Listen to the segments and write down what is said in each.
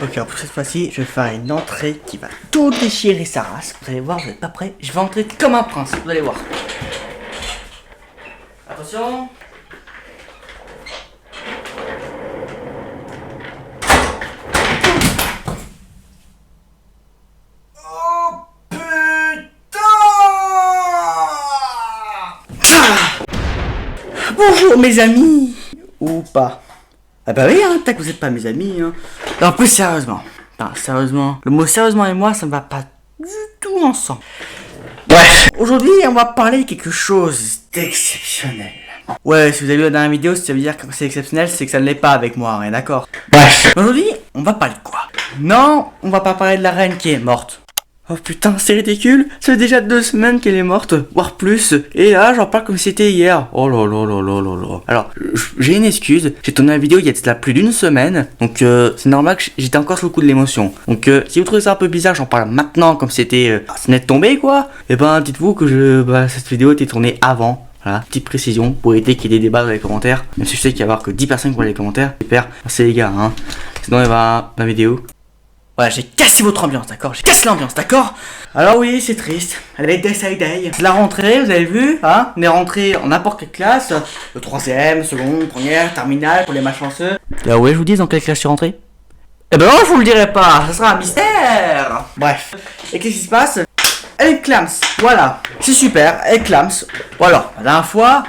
Ok, pour cette fois-ci, je vais faire une entrée qui va tout déchirer sa race. Vous allez voir, vous n'êtes pas prêts. Je vais entrer comme un prince, vous allez voir. Attention. Oh putain! Bonjour mes amis. Ou pas. Ah bah oui, hein, tant que vous n'êtes pas mes amis. Hein. Non, plus sérieusement. Non, sérieusement. Le mot sérieusement et moi, ça ne va pas du tout ensemble. Bref. Aujourd'hui, on va parler de quelque chose d'exceptionnel. Ouais, si vous avez vu la dernière vidéo, ça veut dire que c'est exceptionnel, c'est que ça ne l'est pas avec moi, on est d'accord. Bref. Aujourd'hui, on va parler de quoi? Non, on va pas parler de la reine qui est morte. Oh putain, c'est ridicule, ça fait déjà 2 semaines qu'elle est morte, voire plus, et là j'en parle comme si c'était hier. Oh là là là là là là. Alors, j'ai une excuse, j'ai tourné la vidéo il y a de cela plus d'une semaine, donc c'est normal que j'étais encore sous le coup de l'émotion. Donc si vous trouvez ça un peu bizarre, j'en parle maintenant comme si c'était ça venait de tomber quoi, et ben dites-vous que cette vidéo était tournée avant. Voilà, petite précision pour éviter qu'il y ait des débats dans les commentaires, même si je sais qu'il y a avoir que 10 personnes qui voient les commentaires, super, merci les gars, hein. Sinon il va la vidéo. Voilà, j'ai cassé votre ambiance, d'accord? J'ai cassé l'ambiance, d'accord? Alors oui, c'est triste. Elle avait Day by Day. C'est la rentrée, vous avez vu, hein? On est rentré en n'importe quelle classe. Le 3ème, seconde, première, terminale, pour les malchanceux. Là ouais, je vous dis dans quelle classe je suis rentré? Eh ben non, je vous le dirai pas, ça sera un mystère. Bref. Et qu'est-ce qui se passe? Elle clams, voilà. C'est super, elle clams. Voilà, la dernière fois,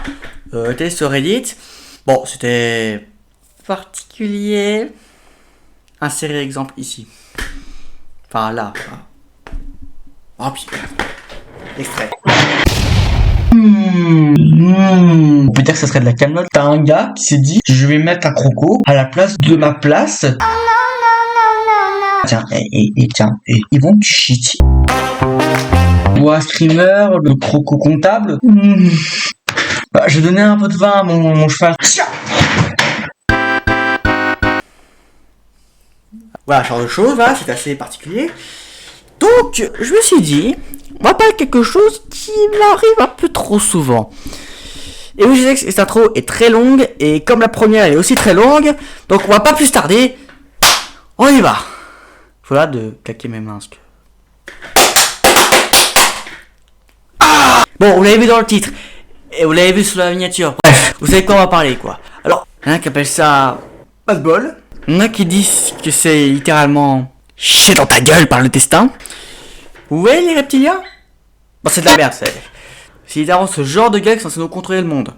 j'étais sur Reddit. Bon, c'était particulier. Insérer exemple ici. Enfin là. Oh putain. Extrait. On peut dire que ça serait de la camelote. T'as un gars qui s'est dit je vais mettre un croco à la place de ma place. Tiens, tiens, ils vont shit. Ou un streamer, le croco comptable. Bah, je vais donner un peu de vin à mon cheval. Voilà, genre de choses, voilà, c'est assez particulier. Donc, je me suis dit, on va parler de quelque chose qui m'arrive un peu trop souvent. Et oui, je sais que cette intro est très longue, et comme la première elle est aussi très longue, donc on va pas plus tarder. On y va. Voilà de claquer mes mains. Ah bon, vous l'avez vu dans le titre, et vous l'avez vu sur la miniature. Bref, vous savez quoi on va parler, quoi. Alors, il y en a qui appellent ça pas de bol. Il y en a qui disent que c'est littéralement chier dans ta gueule par le destin. Vous voyez les reptiliens? Bon, c'est de la merde, c'est littéralement ce genre de gars qui sont censés nous contrôler le monde.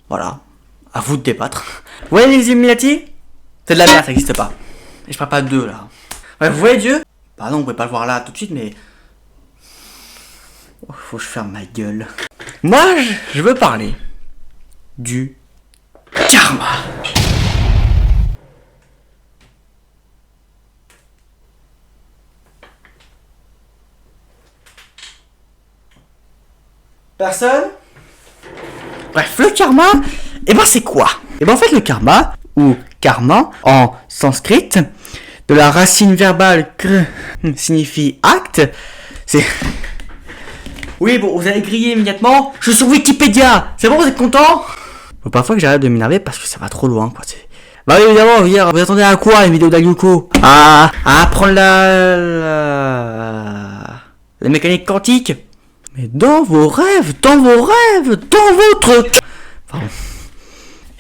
Voilà, à vous de débattre. Vous voyez les Illuminati? C'est de la merde, ça n'existe pas. Et je parle pas de deux là. Ouais, vous voyez Dieu? Bah non, on peut pas le voir là tout de suite, mais... Oh, faut que je ferme ma gueule. Moi, je veux parler du karma. Personne? Bref, le karma, et ben c'est quoi? Et ben en fait le karma, ou karma en sanskrit, de la racine verbale kr signifie acte, c'est... Oui bon, vous allez griller immédiatement, je suis sur Wikipédia, c'est bon, vous êtes content? Faut parfois que j'arrête de m'énerver parce que ça va trop loin quoi, c'est... Bah oui évidemment, vous attendez à quoi une vidéo d'Agyuko? À apprendre la mécanique quantique? Mais dans vos rêves, dans votre... Enfin,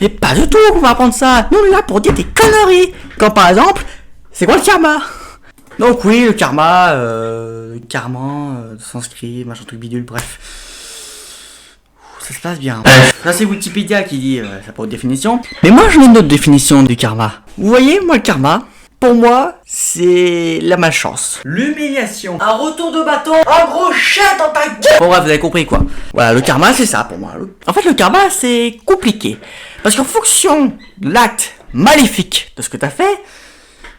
et pas du tout qu'on va apprendre ça. Nous on est là pour dire des conneries. Comme par exemple, c'est quoi le karma? Donc oui, le karma, sanskrit, machin truc bidule, bref. Ça se passe bien. Ça c'est Wikipédia qui dit ça pour définition. Mais moi je mets une autre définition du karma. Vous voyez, moi le karma, pour moi, c'est la malchance. L'humiliation. Un retour de bâton. Un gros chat dans ta gueule. Bon bref, vous avez compris quoi. Voilà, le karma c'est ça pour moi. En fait, le karma c'est compliqué. Parce qu'en fonction de l'acte maléfique de ce que t'as fait,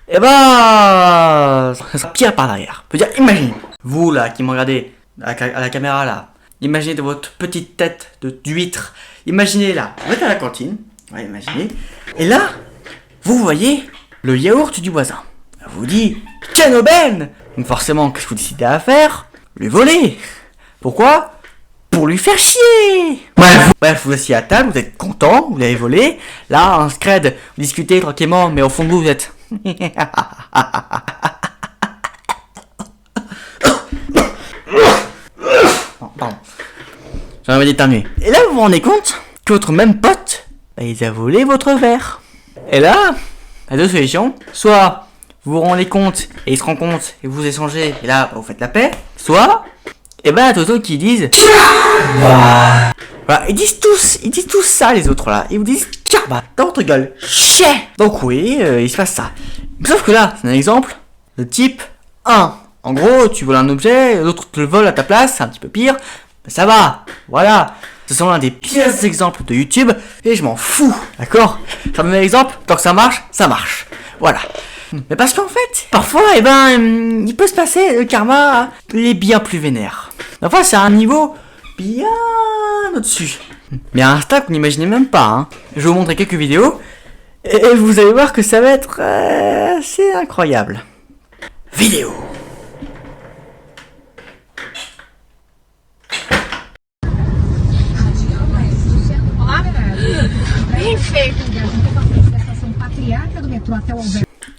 eh ben... ça sera pire par derrière. Je veux dire, imaginez, vous là qui me regardez à la caméra là, imaginez de votre petite tête d'huître. Imaginez là, vous êtes à la cantine. Ouais, imaginez. Et là, vous voyez... le yaourt du voisin. Vous dit, quelle aubaine! Donc forcément, qu'est-ce que vous décidez à faire? Lui voler. Pourquoi? Pour lui faire chier! Bref, vous asseyez à table, vous êtes content, vous l'avez volé. Là, en scred, vous discutez tranquillement, mais au fond de vous, vous êtes... Non, pardon. J'en avais d'éternuer. Et là, vous vous rendez compte que votre même pote, bah, il a volé votre verre. Et là, il y a deux solutions. Soit vous vous rendez compte et il se rend compte et vous échangez et là, vous faites la paix. Soit, et ben, Toto qui disent voilà, ils disent tous ça, les autres là. Ils vous disent Karma dans votre gueule. Chais. Donc oui, il se passe ça. Sauf que là, c'est un exemple de type 1. En gros, tu voles un objet, l'autre te le vole à ta place, c'est un petit peu pire. Mais ça va, voilà. Ce sont l'un des pires exemples de YouTube et je m'en fous, d'accord? C'est un mauvais exemple, tant que ça marche, ça marche. Voilà. Mais parce qu'en fait, parfois, il peut se passer, le karma, il est bien plus vénère. Parfois, c'est à un niveau bien au-dessus. Mais à un stade qu'on n'imaginez même pas, hein. Je vais vous montrer quelques vidéos et vous allez voir que ça va être assez incroyable. Vidéo.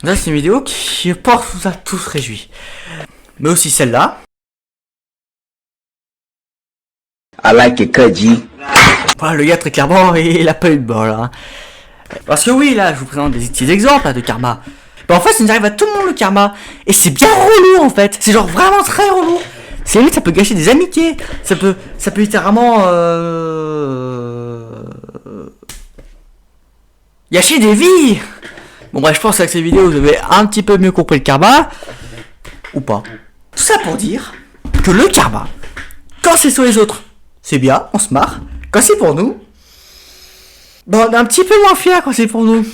Là, c'est une vidéo qui, je pense, vous a tous réjoui. Mais aussi celle-là. I like it, Kaji. Voilà, le gars, très clairement, il a pas eu de bol. Hein. Parce que oui, là, je vous présente des petits exemples là, de karma. Mais en fait, ça nous arrive à tout le monde, le karma. Et c'est bien relou, en fait. C'est genre vraiment très relou. C'est limite, ça peut gâcher des amitiés. Ça peut littéralement... gâcher des vies. Bon bref, je pense qu'avec cette vidéo, vous avez un petit peu mieux compris le karma. Ou pas. Tout ça pour dire que le karma, quand c'est sur les autres, c'est bien, on se marre. Quand c'est pour nous, bon, on est un petit peu moins fiers quand c'est pour nous.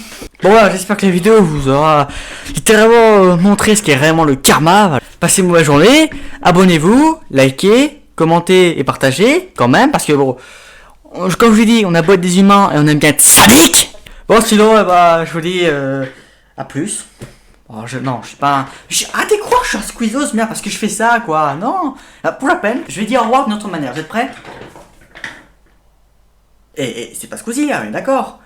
Bon voilà, j'espère que la vidéo vous aura littéralement montré ce qu'est réellement le karma. Passez une mauvaise journée, abonnez-vous, likez, commentez et partagez quand même. Parce que bon, comme je vous dis, on a beau être des humains et on aime bien être sadique. Bon, sinon, je vous dis à plus. Oh, non, je suis pas. Arrêtez de croire que je suis un squeezos, merde, parce que je fais ça, quoi. Non, pour la peine, je vais dire au revoir d'une autre manière. Vous êtes prêts? Et c'est pas squeezie, hein, d'accord?